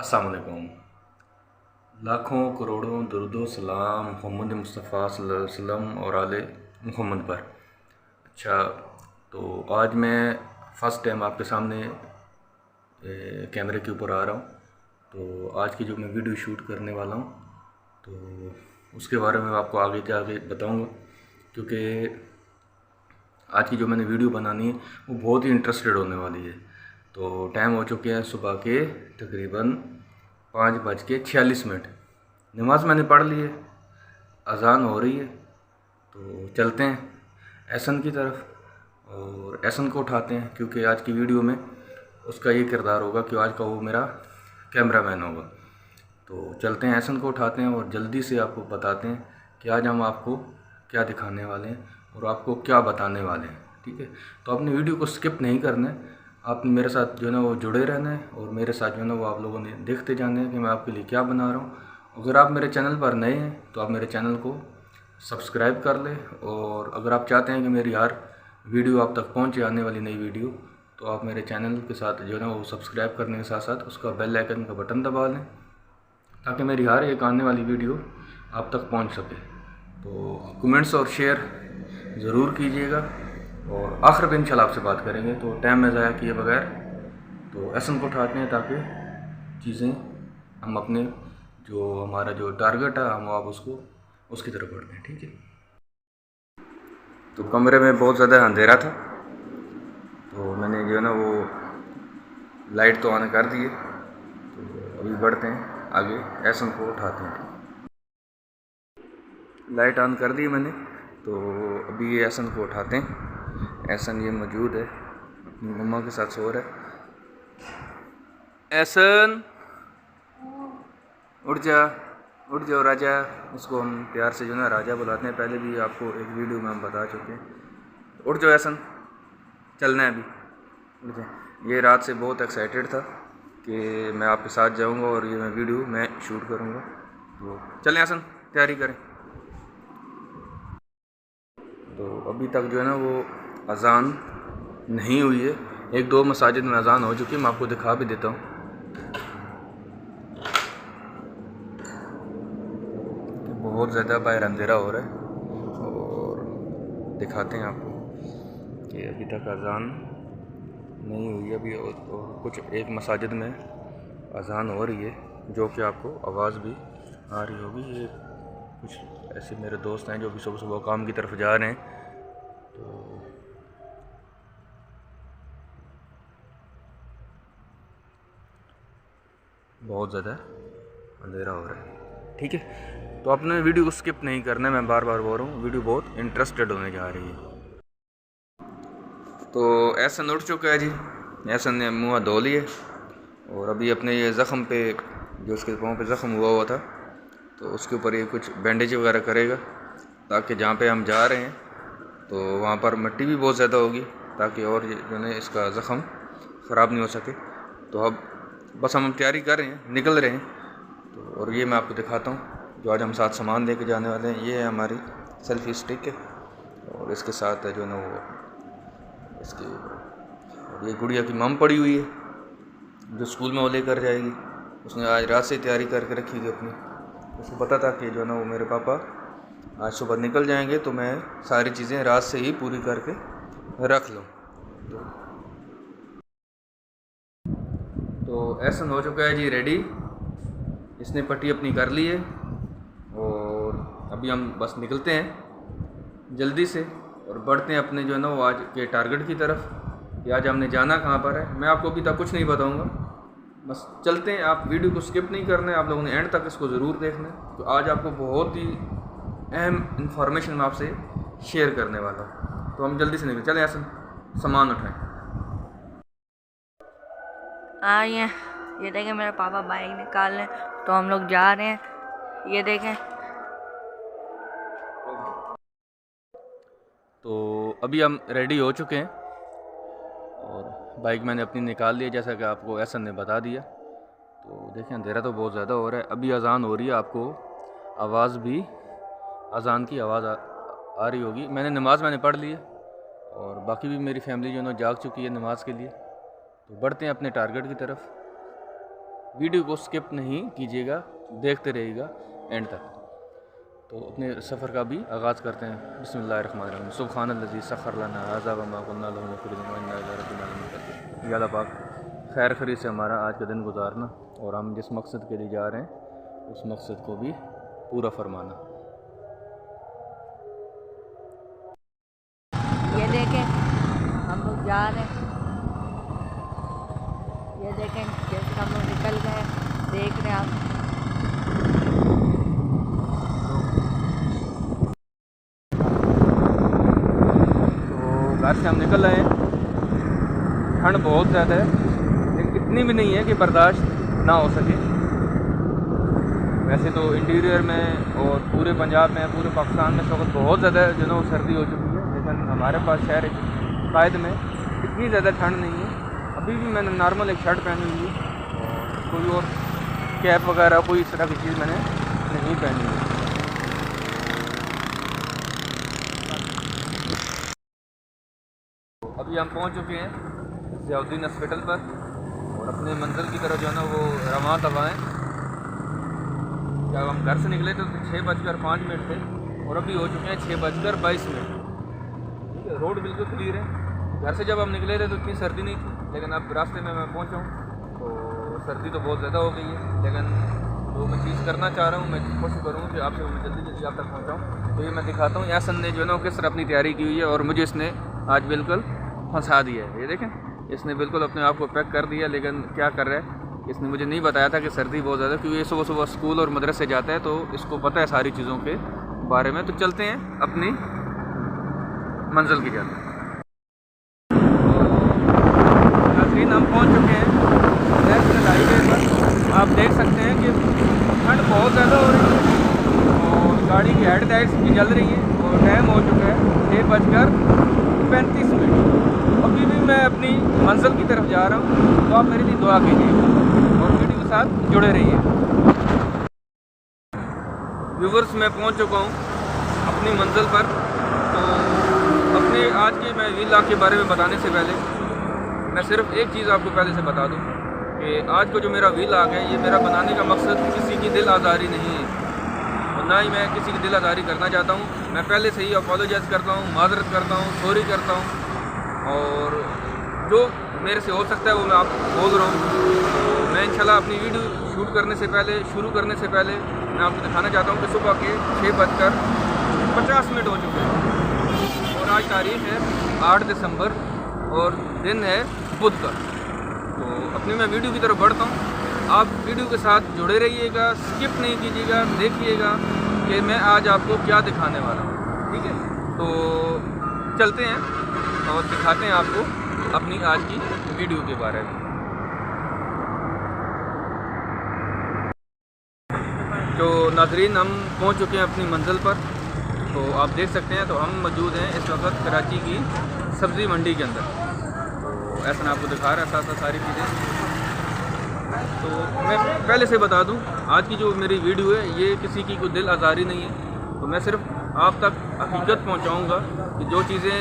अस्सलाम वालेकुम। लाखों करोड़ों दुरूदो सलाम मोहम्मद मुस्तफ़ा सल्लल्लाहु अलैहि वसल्लम और आले मोहम्मद पर। अच्छा, तो आज मैं फ़र्स्ट टाइम आपके सामने कैमरे के ऊपर आ रहा हूँ। तो आज की जो मैं वीडियो शूट करने वाला हूँ तो उसके बारे में आपको आगे जाके बताऊँगा, क्योंकि आज की जो मैंने वीडियो बनानी है वो बहुत ही इंटरेस्टेड होने वाली है। तो टाइम हो चुके हैं सुबह के तकरीबन 5:46। नमाज़ मैंने पढ़ ली है, अज़ान हो रही है, तो चलते हैं एहसन की तरफ और एहसन को उठाते हैं, क्योंकि आज की वीडियो में उसका ये किरदार होगा कि आज का वो मेरा कैमरामैन होगा। तो चलते हैं एहसन को उठाते हैं और जल्दी से आपको बताते हैं कि आज हम आपको क्या दिखाने वाले हैं और आपको क्या बताने वाले हैं। ठीक है, तो आपने वीडियो को स्किप नहीं करना है, आपने मेरे साथ जो है ना वो जुड़े रहना है और मेरे साथ जो है ना वो आप लोगों ने देखते जाना है कि मैं आपके लिए क्या बना रहा हूँ। अगर आप मेरे चैनल पर नए हैं तो आप मेरे चैनल को सब्सक्राइब कर लें, और अगर आप चाहते हैं कि मेरी हर वीडियो आप तक पहुँचे, आने वाली नई वीडियो, तो आप मेरे चैनल के साथ जो है ना वो सब्सक्राइब करने के साथ साथ उसका बेल आइकन का बटन दबा लें, ताकि मेरी हर एक आने वाली वीडियो आप तक पहुंच सके। तो कमेंट्स और शेयर ज़रूर कीजिएगा और आखिर में इंशाल्लाह आपसे बात करेंगे। तो टाइम में ज़ाया किए बगैर तो एहसन को उठाते हैं, ताकि चीज़ें हम अपने जो हमारा जो टारगेट है हम आप उसको उसकी तरफ बढ़ते हैं। ठीक है, तो कमरे में बहुत ज़्यादा अंधेरा था, तो मैंने जो है ना वो लाइट तो ऑन कर दी है। तो अभी बढ़ते हैं आगे, एहसन को उठाते हैं। लाइट ऑन कर दी मैंने, तो अभी ये एहसन को उठाते हैं। एहसन ये मौजूद है, अपनी मम्मा के साथ सो रहा है। एहसन उठ जा, उठ जाओ राजा। उसको हम प्यार से जो ना राजा बुलाते हैं, पहले भी आपको एक वीडियो में हम बता चुके हैं। उठ जाओ एहसन, चलना है अभी, उठ जा। ये रात से बहुत एक्साइटेड था कि मैं आपके साथ जाऊंगा और ये मैं वीडियो मैं शूट करूंगा। तो चलें एहसन, तैयारी करें। तो अभी तक जो है ना वो अज़ान नहीं हुई है, एक दो मसाजिद में अज़ान हो चुकी है, मैं आपको दिखा भी देता हूँ। बहुत ज़्यादा बाहर अंधेरा हो रहा है और दिखाते हैं आपको कि अभी तक अज़ान नहीं हुई है। अभी और कुछ एक मसाजिद में अज़ान हो रही है, जो कि आपको आवाज़ भी आ रही होगी। ये कुछ ऐसे मेरे दोस्त हैं जो भी सुबह सुबह काम की तरफ जा रहे हैं। तो बहुत ज़्यादा अंधेरा हो रहा है। ठीक है, तो आपने वीडियो को स्किप नहीं करना है, मैं बार बार बोल रहा हूँ, वीडियो बहुत इंटरेस्टेड होने जा रही है। तो एहसन उठ चुका है जी, एहसन ने मुँह धो लिए और अभी अपने ये ज़ख़म पे, जो उसके पाँव पे ज़ख़म हुआ था, तो उसके ऊपर ये कुछ बैंडेज वगैरह करेगा, ताकि जहाँ पे हम जा रहे हैं तो वहाँ पर मिट्टी भी बहुत ज़्यादा होगी, ताकि और ये जो है इसका ज़ख़म ख़राब नहीं हो सके। तो अब बस हम तैयारी कर रहे हैं, निकल रहे हैं। तो और ये मैं आपको दिखाता हूँ जो आज हम साथ सामान लेके जाने वाले हैं। ये है हमारी सेल्फ़ी स्टिक है और इसके साथ है जो ना वो इसकी, और ये गुड़िया की मम पड़ी हुई है जो स्कूल में वो लेकर जाएगी। उसने आज रात से तैयारी करके रखी थी अपनी, उसको पता था कि जो ना वो मेरे पापा आज सुबह निकल जाएंगे, तो मैं सारी चीज़ें रात से ही पूरी करके रख लूँ। तो एहसन हो चुका है जी रेडी, इसने पट्टी अपनी कर ली है और अभी हम बस निकलते हैं जल्दी से और बढ़ते हैं अपने जो है ना वो आज के टारगेट की तरफ, कि आज हमने जाना कहाँ पर है। मैं आपको अभी तक कुछ नहीं बताऊँगा, बस चलते हैं। आप वीडियो को स्किप नहीं करना है, आप लोगों ने एंड तक इसको ज़रूर देखना है। तो आज आपको बहुत ही अहम इन्फॉर्मेशन मैं आपसे शेयर करने वाला हूँ। तो हम जल्दी से निकल चलें, ऐसा सामान उठाएं। ये देखें मेरे पापा बाइक निकाल लें, तो हम लोग जा रहे हैं। ये देखें, तो अभी हम रेडी हो चुके हैं और बाइक मैंने अपनी निकाल ली है, जैसा कि आपको एहसन ने बता दिया। तो देखें अंधेरा तो बहुत ज़्यादा हो रहा है, अभी अज़ान हो रही है, आपको आवाज़ भी अज़ान की आवाज़ आ रही होगी। मैंने पढ़ ली है और बाकी भी मेरी फैमिली जो है ना जाग चुकी है नमाज़ के लिए। तो बढ़ते हैं अपने टारगेट की तरफ। वीडियो को स्किप नहीं कीजिएगा, देखते रहिएगा एंड तक। तो अपने सफ़र का भी आगाज़ करते हैं। बिस्मिल्लाहिर्रहमानिर्रहीम। सुब्हानल्लज़ी सख़्खर लना हाज़ा व मा कुन्ना लहू मुक़रिनीन व इन्ना इला रब्बिना लमुनक़लिबून। या अल्लाह पाक खैर खरीद से हमारा आज का दिन गुजारना और हम जिस मकसद के लिए जा रहे हैं उस मकसद को भी पूरा फरमाना। ये देखें हम लोग जा रहे हैं, ये देखें जैसे हम लोग निकल गए, देख रहे हैं आप। तो घर से हम निकल रहे हैं, ठंड बहुत ज़्यादा है लेकिन इतनी भी नहीं है कि बर्दाश्त ना हो सके। वैसे तो इंटीरियर में और पूरे पंजाब में, पूरे पाकिस्तान में इस वक्त बहुत ज़्यादा जो ना सर्दी हो चुकी है, लेकिन हमारे पास शहर कायद में इतनी ज़्यादा ठंड नहीं है। अभी भी मैंने नॉर्मल एक शर्ट पहनी हुई है और कोई और कैप वगैरह कोई इस तरह की चीज़ मैंने नहीं पहनी हुई। अभी हम पहुंच चुके हैं ज़ियाउद्दीन हॉस्पिटल पर और अपने मंजिल की तरफ जो है ना वो रवाना दवाएँ। जब हम घर से निकले थे तो 6:05 थे और अभी हो चुके हैं 6:22। ठीक है, रोड बिल्कुल क्लियर है। घर से जब हम निकले थे तो इतनी सर्दी नहीं थी, लेकिन अब रास्ते में मैं पहुंचा हूँ तो सर्दी तो बहुत ज़्यादा हो गई है। लेकिन जो मैं चीज़ करना चाह रहा हूँ, मैं कोशिश करूँगा कि आपसे मैं जल्दी जल्दी आप तक पहुँचाऊँ। तो ये मैं दिखाता हूँ यासन ने जो है ना किस तरह अपनी तैयारी की हुई है और मुझे इसने आज बिल्कुल फंसा दिया है। ये देखें, इसने बिल्कुल अपने आप को पैक कर दिया, लेकिन क्या कर रहा है, इसने मुझे नहीं बताया था कि सर्दी बहुत ज़्यादा, क्योंकि ये सुबह सुबह स्कूल और मदरसे जाता है तो इसको पता है सारी चीज़ों के बारे में। तो चलते हैं अपनी मंजिल की जानब। नाज़रीन, हम पहुंच चुके हैं नेशनल हाईवे पर। आप देख सकते हैं कि ठंड बहुत ज़्यादा हो रही है और गाड़ी की हेडलाइट्स भी जल रही हैं और टाइम हो चुका है 6:35। अभी भी मैं अपनी मंजिल की तरफ जा रहा हूँ, तो आप मेरे लिए दुआ कीजिए और वीडियो के साथ जुड़े रहिए। व्यूवर्स, मैं पहुँच चुका हूँ अपनी मंजिल पर। तो अपने आज के मैं व्लॉग के बारे में बताने से पहले मैं सिर्फ एक चीज़ आपको पहले से बता दूं कि आज को जो मेरा व्लॉग है, ये मेरा बनाने का मकसद किसी की दिल आज़ारी नहीं है और ना ही मैं किसी की दिल आज़ारी करना चाहता हूं। मैं पहले से ही अपोलोजाइज़ करता हूं, माजरत करता हूं, सॉरी करता हूं और जो मेरे से हो सकता है वो मैं आपको बोल रहा हूँ। मैं इंशाल्लाह अपनी वीडियो शुरू करने से पहले मैं आपको दिखाना चाहता हूँ कि सुबह के 6:50 हो चुके हैं और आज तारीख है 8 दिसंबर और दिन है बुध का। तो अपनी मैं वीडियो की तरफ बढ़ता हूँ, आप वीडियो के साथ जुड़े रहिएगा, स्किप नहीं कीजिएगा, देखिएगा कि मैं आज आपको क्या दिखाने वाला हूँ। ठीक है, तो चलते हैं और दिखाते हैं आपको अपनी आज की वीडियो के बारे में। तो नाज़रीन, हम पहुँच चुके हैं अपनी मंजिल पर। तो आप देख सकते हैं, तो हम मौजूद हैं इस वक्त कराची की सब्ज़ी मंडी के अंदर। तो ऐसा आपको दिखा रहा है साथ सारी चीज़ें। तो मैं पहले से बता दूं, आज की जो मेरी वीडियो है ये किसी की कोई दिल आज़ारी नहीं है। तो मैं सिर्फ आप तक हकीकत पहुंचाऊंगा कि जो चीज़ें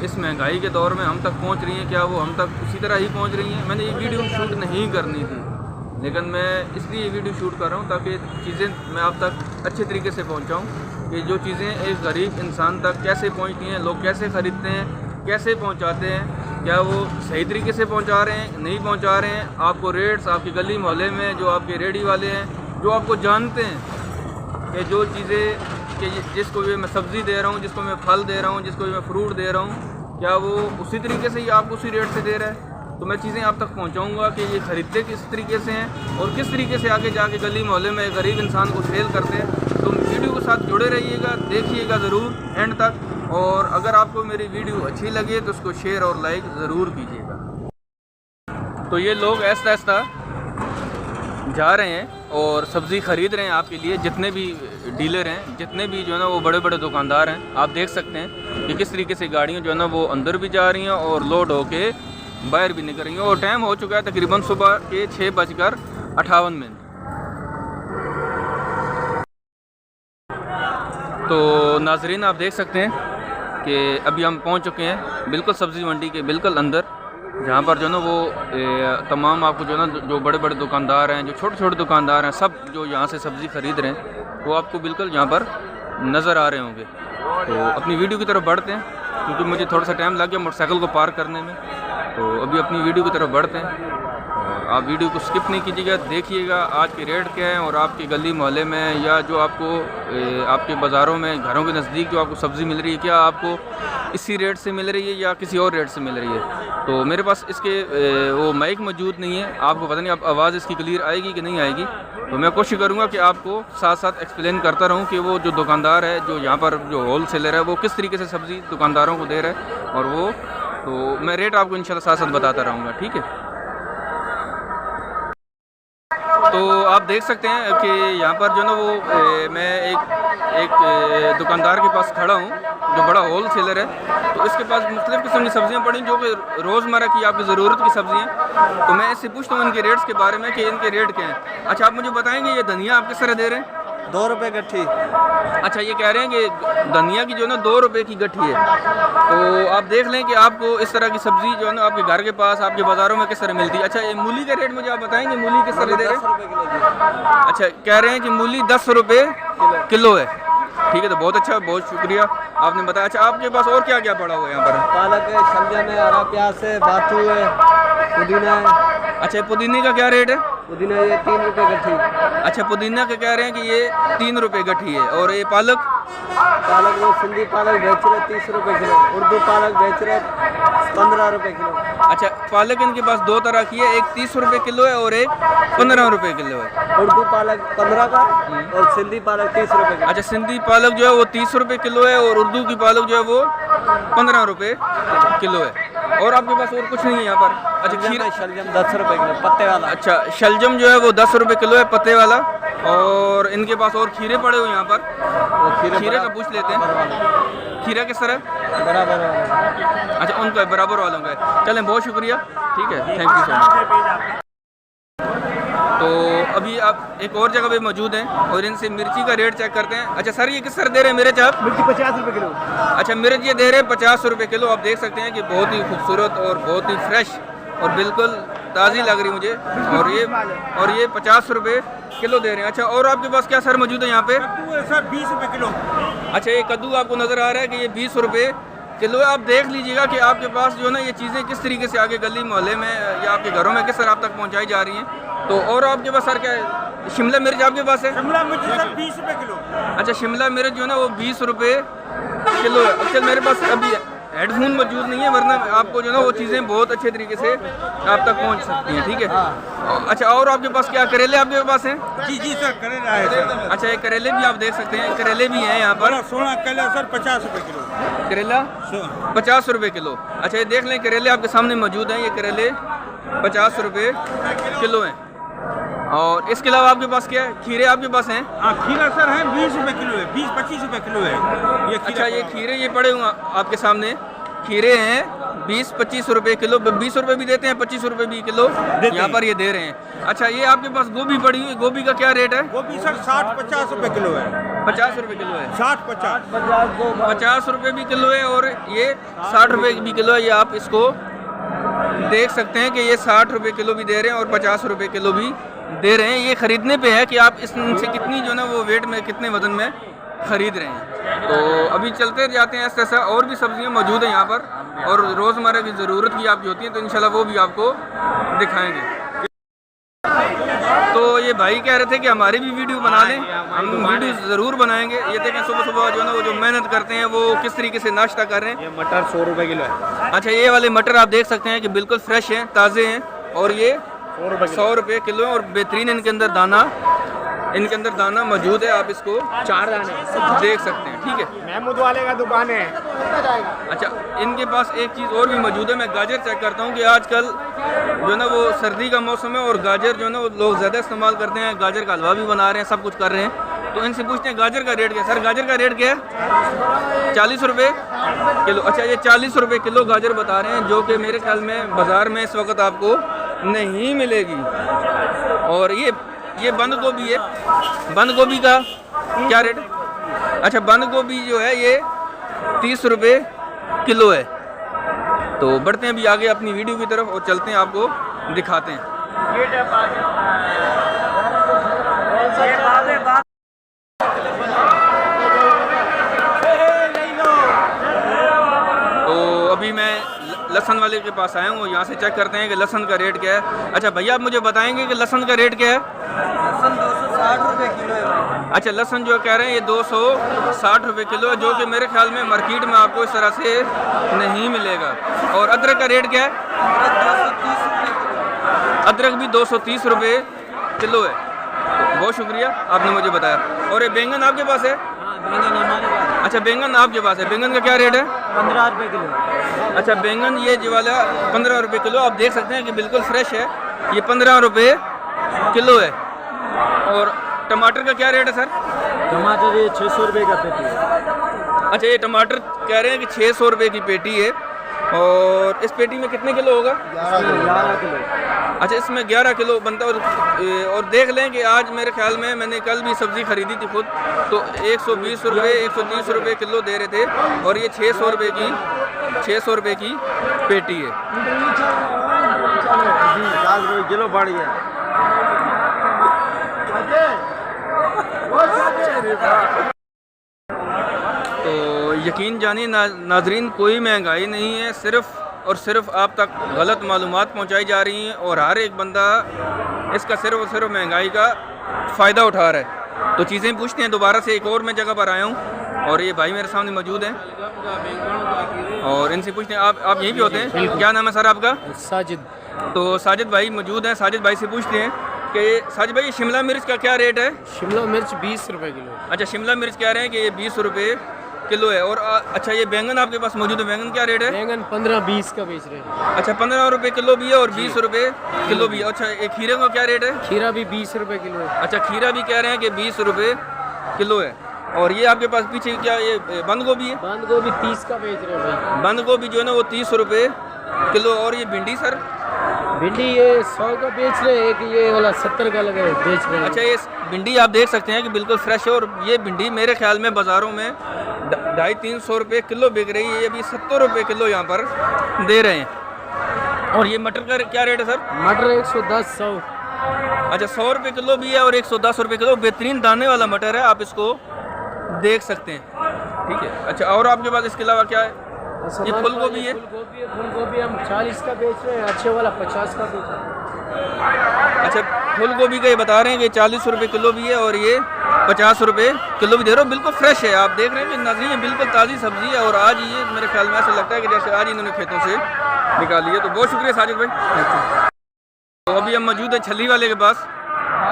इस महंगाई के दौर में हम तक पहुंच रही हैं, क्या वो हम तक उसी तरह ही पहुंच रही हैं। मैंने ये वीडियो शूट नहीं करनी थी, लेकिन मैं इसलिए ये वीडियो शूट कर रहा हूँ ताकि चीज़ें मैं आप तक अच्छे तरीके से पहुँचाऊँ कि जो चीज़ें एक गरीब इंसान तक कैसे पहुँचती हैं, लोग कैसे ख़रीदते हैं, कैसे पहुँचाते हैं, क्या वो सही तरीके से पहुंचा रहे हैं, नहीं पहुंचा रहे हैं। आपको रेट्स आपकी गली मोहल्ले में जो आपके रेडी वाले हैं, जो आपको जानते हैं कि जो चीज़ें कि जिसको भी मैं सब्ज़ी दे रहा हूं, जिसको मैं फल दे रहा हूं, जिसको भी मैं फ्रूट दे रहा हूं, क्या वो उसी तरीके से ही आपको उसी रेट से दे रहा है। तो मैं चीज़ें आप तक पहुंचाऊंगा कि ये ख़रीदते किस तरीके से हैं और किस तरीके से आगे जाके गली मोहल्ले में गरीब इंसान को सेल करते हैं। तो वीडियो के साथ जुड़े रहिएगा, देखिएगा ज़रूर एंड तक। और अगर आपको मेरी वीडियो अच्छी लगे तो उसको शेयर और लाइक ज़रूर कीजिएगा। तो ये लोग ऐसा ऐसा जा रहे हैं और सब्ज़ी ख़रीद रहे हैं आपके लिए। जितने भी डीलर हैं, जितने भी जो है ना वो बड़े बड़े दुकानदार हैं, आप देख सकते हैं कि किस तरीके से गाड़ियाँ जो है ना वो अंदर भी जा रही हैं और लोड होके बाहर भी निकल रही हैं। और टाइम हो चुका है तकरीबन सुबह के 6:58। तो नाजरीन, आप देख सकते हैं कि अभी हम पहुंच चुके हैं बिल्कुल सब्ज़ी मंडी के बिल्कुल अंदर, जहाँ पर जो ना वो तमाम आपको जो ना जो बड़े बड़े दुकानदार हैं, जो छोटे छोटे दुकानदार हैं, सब जो यहाँ से सब्ज़ी ख़रीद रहे हैं वो आपको बिल्कुल यहाँ पर नज़र आ रहे होंगे। तो अपनी वीडियो की तरफ बढ़ते हैं, क्योंकि मुझे थोड़ा सा टाइम लग गया मोटरसाइकिल को पार करने में। तो अभी अपनी वीडियो की तरफ बढ़ते हैं। आप वीडियो को स्किप नहीं कीजिएगा, देखिएगा आज के रेट क्या हैं और आपकी गली मोहल्ले में या जो आपको आपके बाज़ारों में घरों के नज़दीक जो आपको सब्ज़ी मिल रही है, क्या आपको इसी रेट से मिल रही है या किसी और रेट से मिल रही है। तो मेरे पास इसके वो माइक मौजूद नहीं है, आपको पता नहीं आप आवाज़ इसकी क्लियर आएगी कि नहीं आएगी। तो मैं कोशिश करूँगा कि आपको साथ साथ एक्सप्लेन करता रहूँ कि वो जो दुकानदार है, जो यहाँ पर जो होल सेलर है, वो किस तरीके से सब्ज़ी दुकानदारों को दे रहा है, और वो तो मैं रेट आपको इंशाल्लाह साथ साथ बताता रहूँगा, ठीक है। तो आप देख सकते हैं कि यहाँ पर जो ना वो मैं एक दुकानदार के पास खड़ा हूँ जो बड़ा होल सेलर है। तो इसके पास मुख्तलिफ़ किस्म की सब्ज़ियाँ पड़ी जो कि रोज़मर्रा की आपकी ज़रूरत की सब्ज़ियाँ। तो मैं इससे पूछता हूँ इनके रेट्स के बारे में कि इनके रेट क्या हैं। अच्छा, आप मुझे बताएंगे ये धनिया आप किस तरह दे रहे हैं? 2 रुपये गट्ठी। अच्छा, ये कह रहे हैं कि धनिया की जो ना 2 रुपये की गट्ठी है। तो आप देख लें कि आपको इस तरह की सब्ज़ी जो है ना आपके घर के पास आपके बाज़ारों में किस तरह मिलती है। अच्छा, ये मूली का रेट मुझे आप बताएंगे, मूली किस तरह दे रहे हैं? अच्छा, कह रहे हैं कि मूली 10 रुपये किलो है। ठीक है, तो बहुत अच्छा, बहुत शुक्रिया आपने बताया। अच्छा, आपके पास और क्या क्या पड़ा हुआ है यहाँ पर? पालक है, शलजम है, हरा प्याज है, बाथू है, पुदीना है। अच्छा, पुदीने का क्या रेट है? पुदीना ये 3 रुपये गट्ठी। अच्छा, पुदीना का कह रहे हैं कि ये 3 रुपये गट्ठी है। और ये पालक? पालक वो सिंधी पालक बेच रहे 30 रुपये किलो, उर्दू पालक बेच रहे 15 रुपये किलो। अच्छा, पालक इनके पास 2 तरह की है, एक 30 रुपये किलो है और एक 15 रुपये किलो है। उर्दू पालक 15 का और सिंधी पालक 30 रुपये का। अच्छा, सिंधी पालक जो है वो 30 रुपये किलो है और उर्दू की पालक जो है वो 15 रुपये किलो है। और आपके पास और कुछ नहीं है यहाँ पर? अच्छा, खीरा? शलजम 10 रुपये किलो पत्ते वाला। अच्छा, शलजम जो है वो 10 रुपये किलो है पत्ते वाला। और इनके पास और खीरे पड़े हुए यहाँ पर, वो खीरे का पूछ लेते हैं। खीरा किस तरह? बराबर वाला। अच्छा, उनका बराबर वालों का है। चलें, बहुत शुक्रिया, ठीक है, थैंक यू सो मच। तो अभी आप एक और जगह पे मौजूद हैं और इनसे मिर्ची का रेट चेक करते हैं। अच्छा सर, ये किस तरह दे रहे हैं मिर्च आप? मिर्ची 50 रुपये किलो। अच्छा, मिर्च ये दे रहे हैं 50 रुपये किलो। आप देख सकते हैं कि बहुत ही खूबसूरत और बहुत ही फ्रेश और बिल्कुल ताज़ी लग रही मुझे। और ये 50 रुपये किलो दे रहे हैं। अच्छा, और आपके पास क्या सर मौजूद है यहाँ पे? कद्दू है सर 20 रुपये किलो। अच्छा, ये कद्दू आपको नज़र आ रहा है कि ये 20 रुपये किलो है। आप देख लीजिएगा कि आपके पास जो है ना ये चीज़ें किस तरीके से आगे गली मोहल्ले में या आपके घरों में किस तरह आप तक पहुँचाई जा रही हैं। तो और आपके पास सर क्या है? शिमला मिर्च आपके पास है? शिमला मिर्च सर 20 रुपये किलो। अच्छा, शिमला मिर्च जो है ना वो 20 रुपये किलो है। अच्छा, मेरे पास अभी हेडफोन मौजूद नहीं है, वरना आपको जो है ना वो चीज़ें बहुत अच्छे तरीके से आप तक पहुंच सकती हैं, ठीक है। अच्छा, और आपके पास क्या करेले आपके पास हैं? जी सर, करेला है सर। अच्छा, ये करेले भी आप देख सकते हैं, करेले भी हैं यहाँ पर। सोना करेला सर 50 रुपये किलो। करेला 50 रुपये किलो। अच्छा, ये देख लें करेले आपके सामने मौजूद हैं, ये करेले 50 रुपये किलो हैं। और इसके अलावा आपके पास क्या है? खीरे आपके पास हैं? हाँ, खीरा सर है 20 रुपये किलो है, 20-25 रुपये किलो है ये। अच्छा, ये खीरे ये पड़े हुए आपके सामने खीरे हैं 20-25 रुपये किलो। 20 रुपये भी देते हैं, 25 रुपये भी किलो यहाँ पर ये दे रहे हैं। अच्छा, ये आपके पास गोभी पड़ी हुई, गोभी का क्या रेट है? गोभी सर 60-50 रुपये किलो है। 50 रुपये किलो है। 60-50 रुपये भी किलो है और ये 60 रुपये भी किलो है। ये आप इसको देख सकते हैं कि ये 60 रुपये किलो भी दे रहे हैं और 50 रुपये किलो भी दे रहे हैं। ये ख़रीदने पे है कि आप इससे कितनी जो ना वो वेट में कितने वज़न में ख़रीद रहे हैं। तो अभी चलते जाते हैं ऐसा ऐसा। और भी सब्ज़ियाँ मौजूद हैं यहाँ पर और रोज़मर्रा की ज़रूरत की आपकी होती हैं, तो इंशाल्लाह वो भी आपको दिखाएंगे। तो ये भाई कह रहे थे कि हमारी भी वीडियो बना लें, हम वीडियो ज़रूर बनाएंगे। ये देखें सुबह सुबह जो ना वो जो मेहनत करते हैं वो किस तरीके से नाश्ता कर रहे हैं। ये मटर 100 रुपये किलो है। अच्छा, ये वाले मटर आप देख सकते हैं कि बिल्कुल फ्रेश हैं, ताज़े हैं और ये 100 रुपये किलो है और बेहतरीन इनके अंदर दाना मौजूद है। आप इसको 4 दाने देख सकते हैं, ठीक है। महमूद वाले का दुकान है। अच्छा, इनके पास एक चीज़ और भी मौजूद है। मैं गाजर चेक करता हूँ कि आजकल जो है ना वो सर्दी का मौसम है और गाजर जो है ना वो लोग ज़्यादा इस्तेमाल करते हैं। गाजर का हलवा भी बना रहे हैं, सब कुछ कर रहे हैं। तो इनसे पूछते हैं गाजर का रेट क्या है। सर, गाजर का रेट क्या है? 40 रुपये किलो। अच्छा, ये 40 रुपये किलो गाजर बता रहे हैं, जो कि मेरे ख्याल में बाज़ार में इस वक्त आपको नहीं मिलेगी। और ये बंद गोभी है, बंद गोभी का क्या रेट? अच्छा, बंद गोभी जो है ये 30 रुपये किलो है। तो बढ़ते हैं अभी आगे अपनी वीडियो की तरफ और चलते हैं, आपको दिखाते हैं। तो अभी मैं लहसुन वाले के पास आया हूँ, यहाँ से चेक करते हैं कि लहसुन का रेट क्या है। अच्छा भैया, आप मुझे बताएंगे कि लहसुन का रेट क्या है? लहसुन 260 रुपये किलो है। अच्छा, लहसुन जो कह रहे हैं ये 260 रुपये किलो है, जो कि मेरे ख्याल में मार्केट में आपको इस तरह से नहीं मिलेगा। और अदरक का रेट क्या है? 230 रुपये किलो। अदरक भी 230 रुपये किलो है। तो बहुत शुक्रिया, आपने मुझे बताया। और ये बैंगन आपके पास है? बैंगन हमारे पास। अच्छा, बैंगन आपके पास है। बैंगन का क्या रेट है? 15 रुपये किलो। अच्छा, बैंगन ये जो वाला 15 रुपये किलो, आप देख सकते हैं कि बिल्कुल फ्रेश है। ये 15 रुपये किलो है। और टमाटर का क्या रेट है सर? टमाटर ये 600 रुपये का पेटी है। अच्छा, ये टमाटर कह रहे हैं कि 600 रुपये की पेटी है। और इस पेटी में कितने किलो होगा? 11 किलो। अच्छा, इसमें 11 किलो बनता है। और देख लें कि आज मेरे ख्याल में मैंने कल भी सब्ज़ी खरीदी थी खुद, तो 120 रुपये 130 रुपये किलो दे रहे थे। और ये 600 रुपये की पेटी है। 50 रुपये किलो बढ़ गया। तो यकीन जानिए नाजरीन, कोई महंगाई नहीं है, सिर्फ़ और सिर्फ आप तक गलत मालूमात पहुंचाई जा रही हैं और हर एक बंदा इसका सिर्फ और सिर्फ महंगाई का फ़ायदा उठा रहा है। तो चीज़ें पूछते हैं दोबारा से। एक और मैं जगह पर आया हूँ और ये भाई मेरे सामने मौजूद हैं और इनसे पूछते हैं, आप यहीं पे होते हैं? क्या नाम है सर आपका? साजिद। तो साजिद भाई मौजूद हैं। साजिद भाई से पूछते हैं कि साजिद भाई, शिमला मिर्च का क्या रेट है? शिमला मिर्च 20 रुपये किलो। अच्छा, शिमला मिर्च कह रहे हैं कि ये 20 रुपये किलो है। और अच्छा, ये बैंगन आपके पास मौजूद है, बैंगन क्या रेट है? बैंगन 15-20 का बेच रहे हैं। अच्छा, 15 रुपये किलो भी है और 20 रुपये किलो भी है। अच्छा, एक खीरे का क्या रेट है? खीरा भी 20 रुपये किलो है। अच्छा, खीरा भी कह रहे हैं कि 20 रुपये किलो है। और ये आपके पास पीछे क्या ये बंद गोभी है? बंद गोभी 30 का बेच रहे हैं भाई। बंद गोभी जो है ना वो 30 रुपये किलो। और ये भिंडी सर? भिंडी ये 100 का बेच रहे हैं, एक ये वाला 70 का लगे बेच रहे हैं। अच्छा, ये भिंडी आप देख सकते हैं कि बिल्कुल फ्रेश है। और ये भिंडी मेरे ख्याल में बाज़ारों में 250-300 रुपये किलो बिक रही है, ये अभी 70 रुपये किलो यहाँ पर दे रहे हैं। और ये मटर का क्या रेट है सर? मटर 110-100। अच्छा, 100 रुपये किलो भी है और 110 रुपये किलो। बेहतरीन दाने वाला मटर है, आप इसको देख सकते हैं। ठीक है। अच्छा, और आपके पास इसके अलावा क्या है? ये फूल गोभी है? फूल गोभी हम 40 का बेच रहे हैं, अच्छे वाला 50 का बेच रहे हैं। अच्छा, फूल गोभी का ये बता रहे हैं कि 40 रुपये किलो भी है और ये 50 रुपये किलो भी दे रहे हो। बिल्कुल फ्रेश है, आप देख रहे हैं कि नाज़रीन, ये बिल्कुल ताज़ी सब्ज़ी है। और आज ये मेरे ख्याल में ऐसा लगता है कि जैसे आज इन्होंने खेतों से निकाली है। तो बहुत शुक्रिया साजिद भाई। तो अभी हम मौजूद है छल्ली वाले के पास।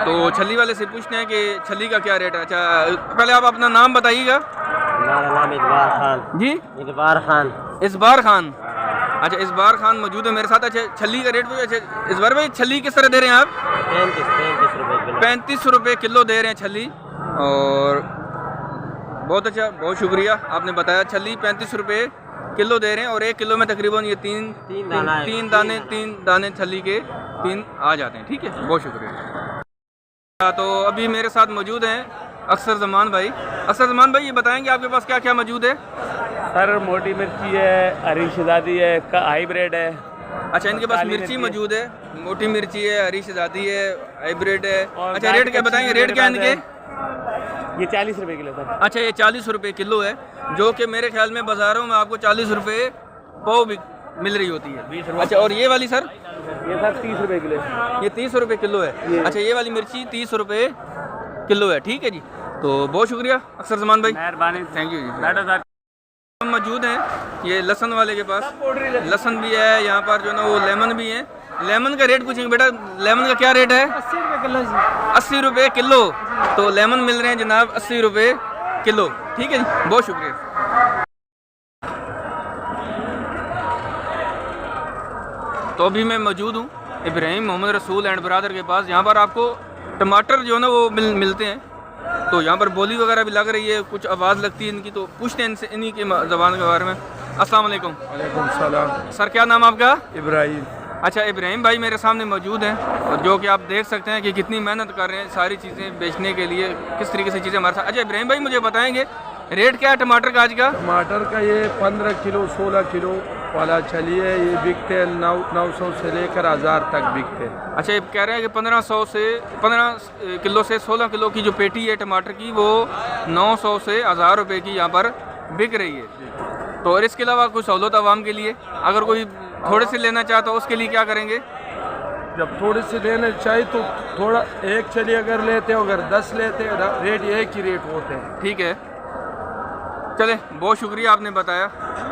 तो छल्ली वाले से पूछते हैं कि छल्ली का क्या रेट है। अच्छा, पहले आप अपना नाम बताइएगा। हमारा नाम इजबार खान। जी, इजबार खान। इजबार खान। अच्छा, इजबार खान मौजूद है मेरे साथ। अच्छा, छल्ली का रेट भी। अच्छा इजबार भाई, छल्ली किस तरह दे रहे हैं आप? 35 रुपये किलो। 35 रुपये किलो दे रहे हैं छल्ली। और बहुत अच्छा, बहुत शुक्रिया, आपने बताया। छल्ली 35 रुपये किलो दे रहे हैं और 1 किलो में तकरीबन ये तीन दाने छल्ली के 3 आ जाते हैं। ठीक है, बहुत शुक्रिया। तो अभी मेरे साथ मौजूद हैं अक्सर जमान भाई। अक्सर जमान भाई, ये बताएंगे आपके पास क्या क्या मौजूद है? सर, मोटी मिर्ची है, हरी शहजादी है, हाइब्रिड है। अच्छा, इनके पास मिर्ची मौजूद है, मोटी मिर्ची है, हरी शहजादी है, हाइब्रिड है। अच्छा, रेट क्या बताएंगे? रेट क्या है इनके? ये 40 रुपये किलो सर। अच्छा, ये 40 रुपये किलो है, जो कि मेरे ख्याल में बाज़ारों में आपको 40 रुपये पाव भी मिल रही होती है। अच्छा, और ये वाली सर? ये सर 30 रुपये किलो है। ये 30 रुपये किलो है। अच्छा, ये वाली मिर्ची 30 रुपये किलो है। ठीक है जी, तो बहुत शुक्रिया अक्सर जमान भाई, मेहरबानी, थैंक यू जी। सर हम मौजूद हैं ये लहसुन वाले के पास। लहसुन भी है यहाँ पर, जो ना वो लेमन भी है। लेमन का रेट पूछेंगे बेटा, लेमन का क्या रेट है? 80 रुपये किलो जी। 80 रुपये किलो। तो लेमन मिल रहे हैं जनाब 80 रुपये किलो। ठीक है जी, बहुत शुक्रिया। तो अभी मैं मौजूद हूँ इब्राहिम मोहम्मद रसूल एंड ब्रदर के पास। यहाँ पर आपको टमाटर जो है ना वो मिलते हैं। तो यहाँ पर बोली वगैरह भी लग रही है, कुछ आवाज़ लगती है इनकी, तो पूछते हैं इनसे इन्हीं की ज़बान के बारे में। अस्सलाम वालेकुम। वालेकुम सलाम। सर, क्या नाम आपका? इब्राहिम। अच्छा, इब्राहिम भाई मेरे सामने मौजूद हैं और जो कि आप देख सकते हैं कि कितनी मेहनत कर रहे हैं सारी चीज़ें बेचने के लिए, किस तरीके से चीज़ें हमारे साथ। अच्छा इब्राहिम भाई, मुझे बताएंगे रेट क्या है टमाटर का आज का? टमाटर का ये 15 किलो, 16 किलो वाला चली है, ये बिकते हैं 900 से लेकर 1000 तक बिकते हैं। अच्छा, ये कह रहे हैं कि 1500 से 15 किलो से 16 किलो की जो पेटी है टमाटर की वो 900 से 1000 रुपये की यहाँ पर बिक रही है। तो और इसके अलावा कुछ सहूलत आवाम के लिए, अगर कोई थोड़े से लेना चाहता हो उसके लिए क्या करेंगे? जब थोड़ी सी लेना चाहिए तो थोड़ा एक चली अगर लेते हो, अगर 10 लेते हो रेट एक ही रेट होते हैं। ठीक है, चले, बहुत शुक्रिया आपने बताया।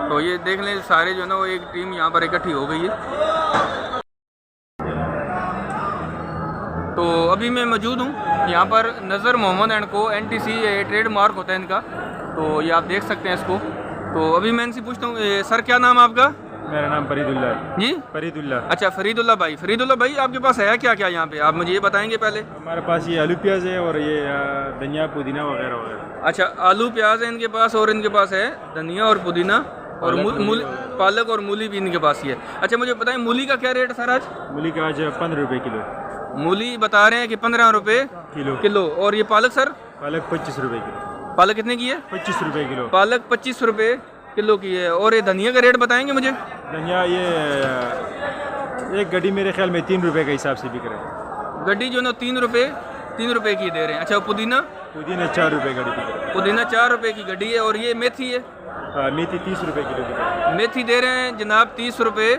तो ये देख लें सारे जो है ना वो एक टीम यहाँ पर इकट्ठी हो गई है। तो अभी मैं मौजूद हूँ यहाँ पर नज़र मोहम्मद एंड को, NTC ट्रेडमार्क होता है इनका, तो ये आप देख सकते हैं इसको। तो अभी मैं इनसे पूछता हूँ, सर क्या नाम है आपका? मेरा नाम फरीदुल्ला है। जी, फरीदुल्ला। अच्छा, फरीदुल्ला भाई। फरीदुल्ला भाई, आपके पास है क्या क्या यहाँ पे, आप मुझे ये बताएंगे पहले? हमारे पास ये आलू प्याज है और ये धनिया पुदीना वगैरह वगैरह। अच्छा, आलू प्याज है इनके पास और इनके पास है धनिया और पुदीना और पालक और मूली भी इनके पास ही है। अच्छा, मुझे बताएं मूली का क्या रेट है सर आज? मूली का आज 15 रुपये किलो। मूली बता रहे हैं कि 15 रुपये किलो। और ये पालक सर? पालक 25 रुपये किलो। पालक कितने की है? 25 रुपये किलो। पालक 25 रुपये किलो की है। और ये धनिया का रेट बताएंगे मुझे? धनिया ये एक गड्डी मेरे ख्याल में 3 रुपये के हिसाब से बिक रहा है। गड्डी जो ना 3 रुपये की दे रहे हैं। अच्छा, पुदीना? पुदीना 4 रुपये गड्डी बिक रहा है। पुदीना 4 रुपये की गड्डी है। और ये मेथी है? मेथी 30 रुपये किलो बिक रहा है। मेथी दे रहे हैं जनाब 30 रुपये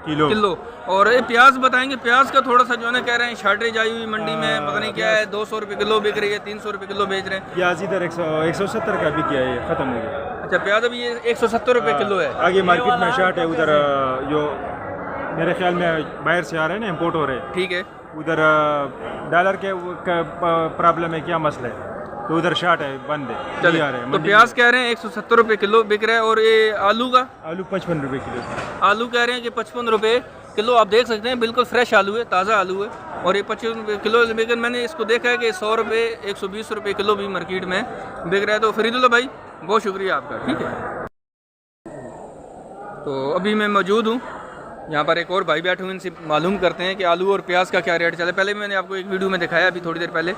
किलो। और ये प्याज बताएंगे? प्याज का थोड़ा सा जो है ना कह रहे हैं शॉर्टेज आई हुई मंडी में, पता नहीं क्या है, 200 रुपये किलो बिक रही है, 300 रुपये किलो बेच रहे हैं। प्याज इधर 170 का बिक गया है, ख़त्म हो गया। अच्छा, प्याज अभी ये 170 रुपये किलो है। आगे मार्केट में शार्ट है उधर, जो मेरे ख्याल में बाहर से आ रहे हैं ना, इम्पोर्ट हो रहे हैं। ठीक है, उधर डॉलर के प्रॉब्लम है, क्या मसला है, तो उधर शार्ट है, बंद है, चलिए। आ रहे हैं। तो प्याज कह रहे हैं 170 रुपये किलो बिक रहा है। और ये आलू का? आलू 55 रुपये किलो। आलू कह रहे हैं कि 55 रुपये किलो। आप देख सकते हैं बिल्कुल फ्रेश आलू है, ताज़ा आलू है। और ये 55 रुपये किलो, लेकिन मैंने इसको देखा है कि 100 रुपये 120 रुपये किलो भी मार्केट में बिक रहा है। तो फरीदुल्ला भाई, बहुत शुक्रिया आपका। ठीक है, तो अभी मैं मौजूद हूँ यहाँ पर, एक और भाई बैठे हुए, इनसे मालूम करते हैं कि आलू और प्याज का क्या रेट चला। पहले मैंने आपको एक वीडियो में दिखाया अभी थोड़ी देर पहले,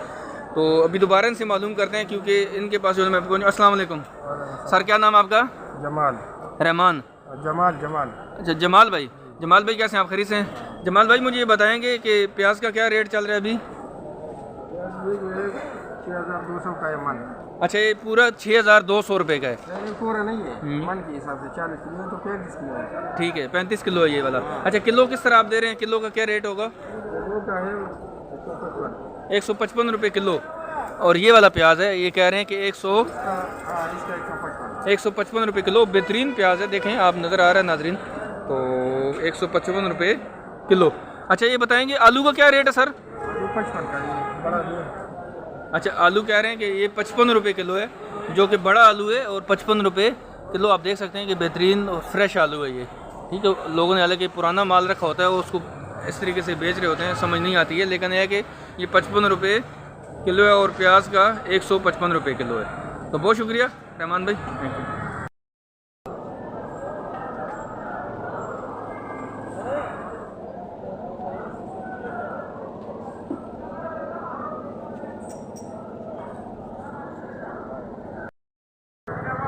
तो अभी दोबारा इनसे मालूम करते हैं क्योंकि इनके पास जो मैं अस्सलाम वालेकुम सर, क्या नाम आपका? जमाल। रहमान। जमाल। अच्छा, जमाल भाई। जमाल भाई कैसे हैं आप? खरीद से हैं? जमाल भाई, मुझे ये बताएंगे कि प्याज का क्या रेट चल रहा है अभी? 6200 का है मन। अच्छा, ये पूरा 6200 रुपये का है? पूरा नहीं है, मन के हिसाब से 40 किलो तो 35 किलो है। ठीक है, 35 किलो है ये वाला। अच्छा, किलो किस तरह आप दे रहे हैं? किलो का क्या रेट होगा? वो का है 155 रुपये किलो। और ये वाला प्याज है, ये कह रहे हैं कि 155 रुपये किलो। बेहतरीन प्याज है, देखें आप, नज़र आ रहा है नाजरीन। तो 155 रुपये किलो। अच्छा, ये बताएंगे आलू का क्या रेट है सर? 55 का है, बड़ा जो। अच्छा, आलू कह रहे हैं कि ये 55 रुपये किलो है, जो कि बड़ा आलू है, और 55 रुपये किलो। आप देख सकते हैं कि बेहतरीन और फ्रेश आलू है ये। ठीक है, लोगों ने हालांकि पुराना माल रखा होता है, वो उसको इस तरीके से बेच रहे होते हैं, समझ नहीं आती है, लेकिन यह है कि ये 55 रुपये किलो है और प्याज का 155 रुपये किलो है। तो बहुत शुक्रिया रहमान भाई, थैंक यू।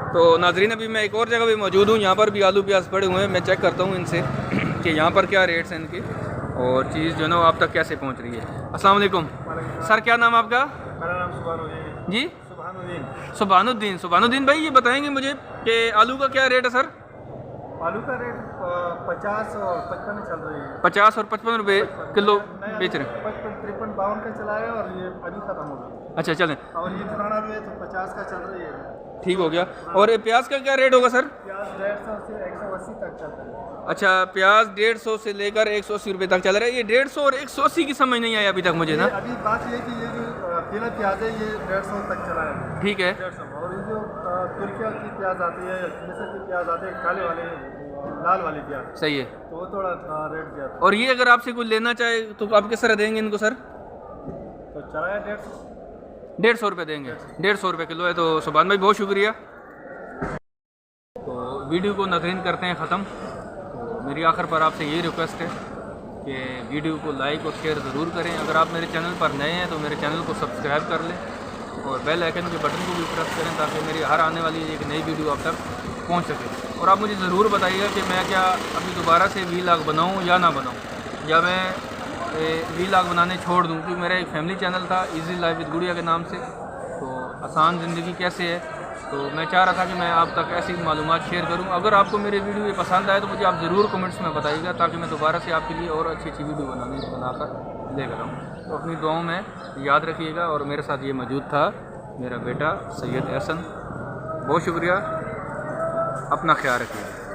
तो नाजरीन, अभी मैं एक और जगह भी मौजूद हूँ, यहाँ पर भी आलू प्याज पड़े हुए हैं। मैं चेक करता हूँ इनसे कि यहाँ पर क्या रेट्स हैं इनके और चीज़ जो है ना आप तक कैसे पहुँच रही है। अस्सलाम वालेकुम सर, क्या नाम आपका? मेरा नाम सुभानुद्दीन। जी, सुभानुद्दीन। सुभानुद्दीन भाई, ये बताएंगे मुझे कि आलू का क्या रेट है सर? आलू का रेट 50 और 55 चल रही है। 50 और 55 रुपये किलो बेच रहे हैं। 55, 53, 52 का चला है और ये अभी ख़त्म हो गया। अच्छा, चलें। और ये पुराना आलू है तो 50 का चल रही है। ठीक हो गया। और ये प्याज का क्या रेट होगा सर? प्याज 150 से 180 तक चलता है। अच्छा, प्याज 150 से लेकर 180 रुपये तक चल रहा है। ये 150 और 180 की समझ नहीं आई अभी तक मुझे ना। अभी बात ये कि ये जो पीला प्याज है ये 150 तक चला है। ठीक है। 150। और ये जो तुर्किया की प्याज आती है, मिस्र की प्याज आती है, काले वाले लाल वाली प्याज, सही है, तो वो थोड़ा रेट ज़्यादा। और ये अगर आपसे कुछ लेना चाहे तो आप किस तरह देंगे इनको सर? तो चला है 150 रुपये देंगे। 150 रुपये किलो है। तो सुभान भाई, बहुत शुक्रिया। तो वीडियो को नाज़रीन करते हैं ख़त्म। तो मेरी आखिर पर आपसे यही रिक्वेस्ट है कि वीडियो को लाइक और शेयर ज़रूर करें। अगर आप मेरे चैनल पर नए हैं तो मेरे चैनल को सब्सक्राइब कर लें और बेल आइकन के बटन को भी प्रेस करें ताकि मेरी हर आने वाली एक नई वीडियो आप तक पहुंच सके। और आप मुझे ज़रूर बताइएगा कि मैं क्या अभी दोबारा से वीलॉग बनाऊं या ना बनाऊं, या मैं वीलॉग बनाने छोड़ दूं, क्योंकि मेरा एक फैमिली चैनल था इजी लाइफ विद गुड़िया के नाम से, तो आसान ज़िंदगी कैसे है, तो मैं चाह रहा था कि मैं आप तक ऐसी मालूमात शेयर करूं। अगर आपको मेरे वीडियो ये पसंद आए तो मुझे आप ज़रूर कमेंट्स में बताइएगा, ताकि मैं दोबारा से आपके लिए और अच्छी वीडियो बनाकर लेकर आऊँ। तो अपनी दुआओं में याद रखिएगा। और मेरे साथ ये मौजूद था मेरा बेटा सैयद एहसन। बहुत शुक्रिया, अपना ख्याल रखिएगा।